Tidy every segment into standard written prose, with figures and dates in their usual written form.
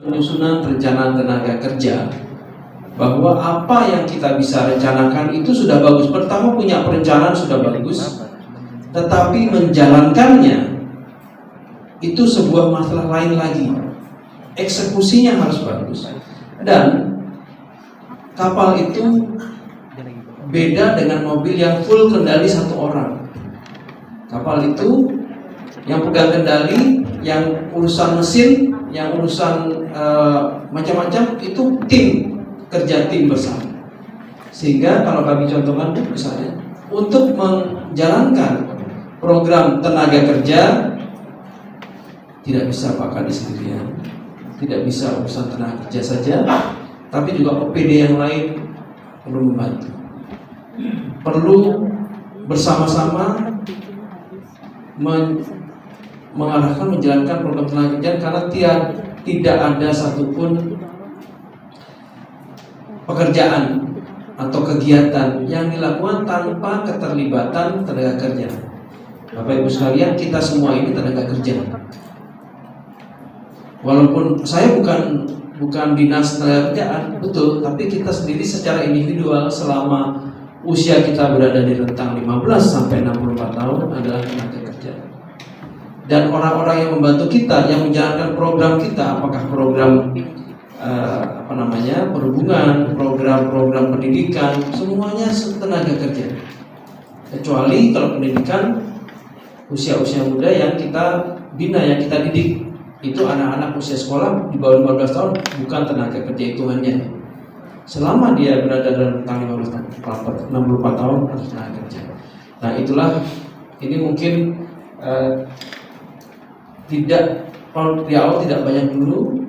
Penyusunan rencana tenaga kerja, bahwa apa yang kita bisa rencanakan itu sudah bagus. Pertama, punya perencanaan sudah bagus, tetapi menjalankannya itu sebuah masalah lain lagi. Eksekusinya harus bagus. Dan kapal itu beda dengan mobil yang full kendali satu orang. Kapal itu yang pegang kendali, yang urusan mesin, yang urusan macam-macam itu kerja tim bersama. Sehingga kalau kami contohkan misalnya untuk menjalankan program tenaga kerja tidak bisa Pak Kadis sendirian, tidak bisa urusan tenaga kerja saja, tapi juga OPD yang lain perlu membantu, perlu bersama-sama mengarahkan menjalankan program tenaga kerja, karena tidak ada satupun pekerjaan atau kegiatan yang dilakukan tanpa keterlibatan tenaga kerja. Bapak Ibu sekalian, kita semua ini tenaga kerja. Walaupun saya bukan dinas tenaga kerjaan, betul, tapi kita sendiri secara individual selama usia kita berada di rentang 15 sampai 64 tahun adalah tenaga kerja. Dan orang-orang yang membantu kita, yang menjalankan program kita, apakah program perhubungan, program pendidikan, semuanya tenaga kerja. Kecuali kalau pendidikan usia-usia muda yang kita bina, yang kita didik, itu anak-anak usia sekolah di bawah 15 tahun bukan tenaga kerja hitungannya. Selama dia berada dalam rentang 64 tahun harus tenaga kerja. Nah itulah, ini mungkin kalau di awal tidak banyak dulu.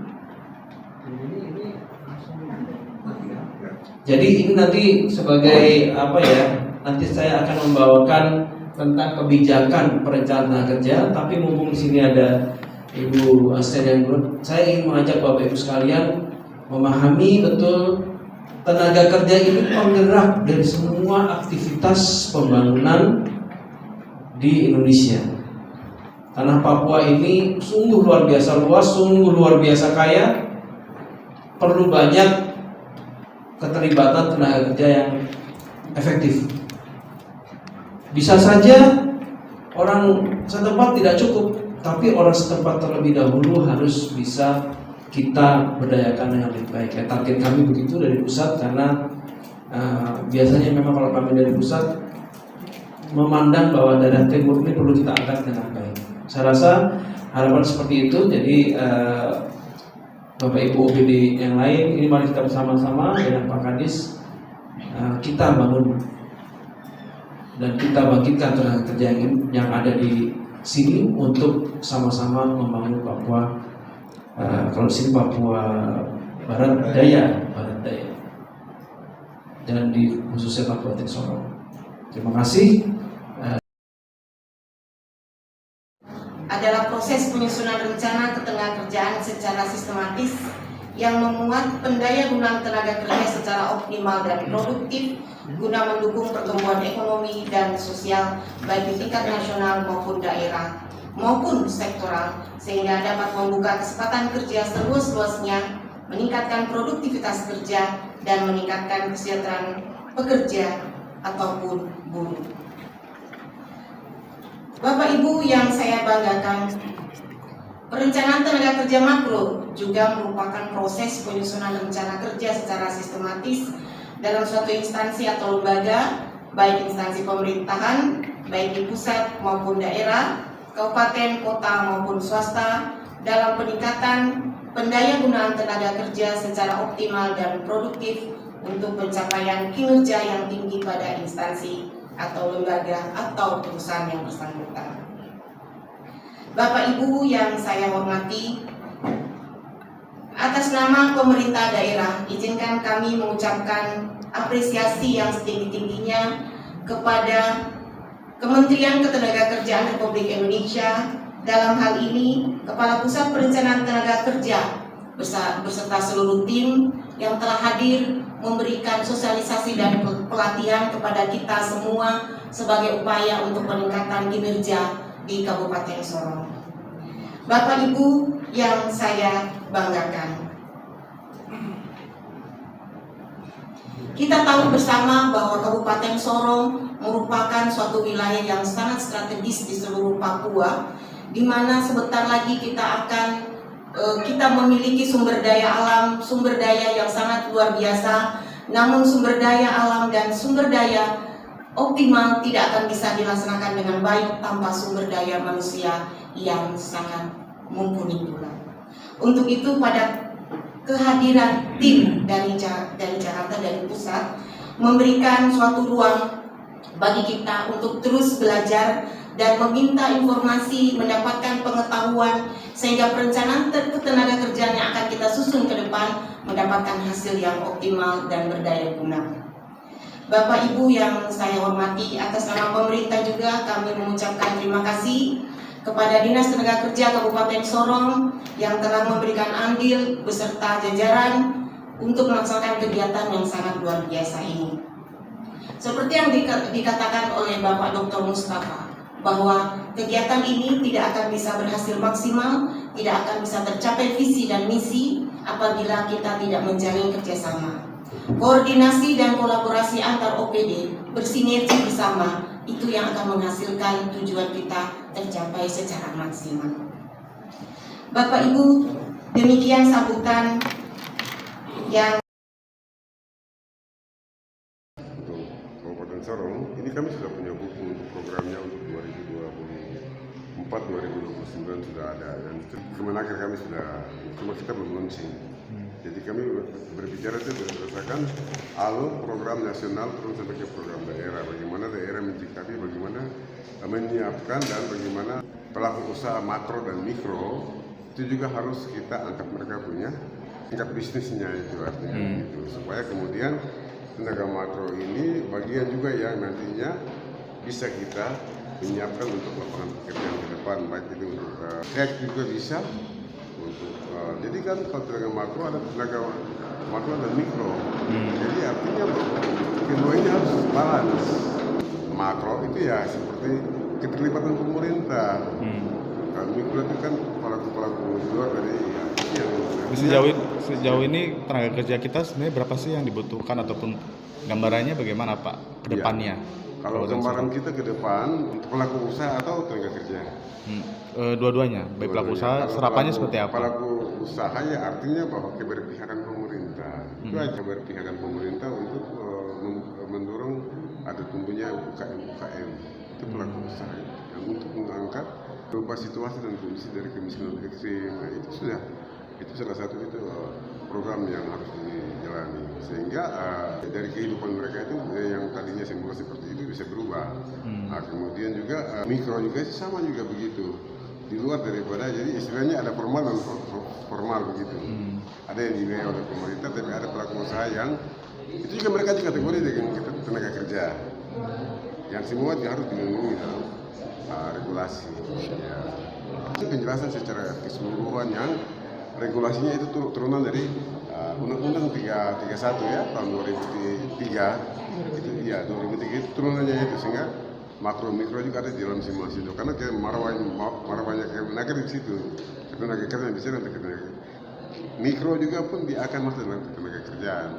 Jadi ini nanti sebagai nanti saya akan membawakan tentang kebijakan perencanaan tenaga kerja. Tapi mumpung di sini ada Ibu Asisten yang saya ingin mengajak Bapak Ibu sekalian memahami betul tenaga kerja ini penggerak dari semua aktivitas pembangunan di Indonesia. Tanah Papua ini sungguh luar biasa luas, sungguh luar biasa kaya, perlu banyak keterlibatan tenaga kerja yang efektif. Bisa saja orang setempat tidak cukup, tapi orang setempat terlebih dahulu harus bisa kita berdayakan dengan lebih baik. Target kami begitu dari pusat, karena biasanya memang kalau kami dari pusat memandang bahwa daerah timur ini perlu kita angkat dengan baik. Saya rasa harapan seperti itu. Jadi Bapak Ibu OPD yang lain, ini mari kita bersama-sama dengan Pak Kadis kita bangun dan kita bangkitkan tenaga kerja yang ada di sini untuk sama-sama membangun Papua. Kalau di sini Papua Barat Daya, dan di khususnya Papua Sorong. Terima kasih. Adalah proses penyusunan rencana ketenagakerjaan secara sistematis yang memuat pendaya gunaan tenaga kerja secara optimal dan produktif guna mendukung pertumbuhan ekonomi dan sosial baik di tingkat nasional maupun daerah maupun sektoral, sehingga dapat membuka kesempatan kerja seluas-luasnya, meningkatkan produktivitas kerja dan meningkatkan kesejahteraan pekerja ataupun buruh. Bapak Ibu yang saya banggakan, perencanaan tenaga kerja makro juga merupakan proses penyusunan rencana kerja secara sistematis dalam suatu instansi atau lembaga, baik instansi pemerintahan, baik di pusat maupun daerah, kabupaten, kota maupun swasta, dalam peningkatan pendaya gunaan tenaga kerja secara optimal dan produktif untuk pencapaian kinerja yang tinggi pada instansi atau lembaga atau perusahaan yang bersangkutan. Bapak Ibu yang saya hormati, atas nama pemerintah daerah, izinkan kami mengucapkan apresiasi yang setinggi-tingginya kepada Kementerian Ketenagakerjaan Republik Indonesia, dalam hal ini Kepala Pusat Perencanaan Tenaga Kerja beserta seluruh tim yang telah hadir memberikan sosialisasi dan pelatihan kepada kita semua sebagai upaya untuk peningkatan kinerja di Kabupaten Sorong. Bapak Ibu yang saya banggakan. Kita tahu bersama bahwa Kabupaten Sorong merupakan suatu wilayah yang sangat strategis di seluruh Papua, di mana sebentar lagi kita memiliki sumber daya alam, sumber daya yang sangat luar biasa. Namun sumber daya alam dan sumber daya optimal tidak akan bisa dilaksanakan dengan baik tanpa sumber daya manusia yang sangat mumpuni pula. Untuk itu pada kehadiran tim dari Jakarta, dari pusat, memberikan suatu ruang bagi kita untuk terus belajar dan meminta informasi, mendapatkan pengetahuan, sehingga perencanaan ketenaga kerjaan yang akan kita susun ke depan mendapatkan hasil yang optimal dan berdaya guna. Bapak Ibu yang saya hormati, atas nama pemerintah juga kami mengucapkan terima kasih kepada Dinas Tenaga Kerja Kabupaten Sorong yang telah memberikan andil beserta jajaran untuk melaksanakan kegiatan yang sangat luar biasa ini. Seperti yang dikatakan oleh Bapak Dr. Mustafa, bahwa kegiatan ini tidak akan bisa berhasil maksimal, tidak akan bisa tercapai visi dan misi apabila kita tidak menjalin kerjasama. Koordinasi dan kolaborasi antar OPD bersinergi bersama, itu yang akan menghasilkan tujuan kita tercapai secara maksimal. Bapak Ibu, demikian sambutan yang untuk Kabupaten Sorong. Ini kami sudah punya buku untuk programnya untuk 2024-2029 sudah ada, dan Kemenaker kami sudah, cuma kita belum launching. Jadi kami berbicara itu berdasarkan alur program nasional terus sampai ke program daerah, bagaimana daerah mencikapi, bagaimana menyiapkan, dan bagaimana pelaku usaha makro dan mikro itu juga harus kita angkat mereka punya tingkat bisnisnya, itu artinya gitu, supaya kemudian tenaga makro ini bagian juga yang nantinya bisa kita menyiapkan untuk lapangan pekerjaan ke depan, baik itu untuk juga bisa untuk jadi kan kalau tenaga makro ada tenaga makro dan mikro, jadi artinya keduanya harus balance. Makro itu ya seperti keterlibatan pemerintah, kalau mikro itu kan pelaku-pelaku luar dari yang sejauh ini tenaga kerja kita sebenarnya berapa sih yang dibutuhkan, ataupun gambarannya bagaimana Pak ke depannya? Ya, kalau gambaran kita ke depan untuk pelaku usaha atau tenaga kerja? Dua-duanya, baik pelaku usaha, serapannya seperti apa? Pelaku usaha ya artinya bahwa keberpihakan pemerintah, itu aja keberpihakan pemerintah untuk mendorong ada tumbuhnya UKM, itu pelaku usaha, dan untuk mengangkat berubah situasi dan kondisi dari kemiskinan ekstrim. Nah, itu salah satu program yang harus dijalani, sehingga dari kehidupan mereka itu yang tadinya semula seperti itu bisa berubah. Nah, kemudian juga mikro juga sama juga begitu, di luar daripada, jadi istilahnya ada formal dan formal begitu. Ada yang dibiayai oleh pemerintah, tapi ada pelaku usaha yang itu juga mereka kategori dengan tenaga kerja, yang semua harus dilindungi dalam regulasi. Ya. Itu penjelasan secara keseluruhan yang regulasinya itu turunan dari Undang-Undang 331 ya tahun 2003. Itu ya 2003 itu turunannya itu, sehingga makro mikro juga ada di dalam simulasi itu, karena marwahnya Kemenaker di situ, tenaga kerja yang bisa dan tenaga mikro juga pun dia akan masuk dalam tenaga kerjaan.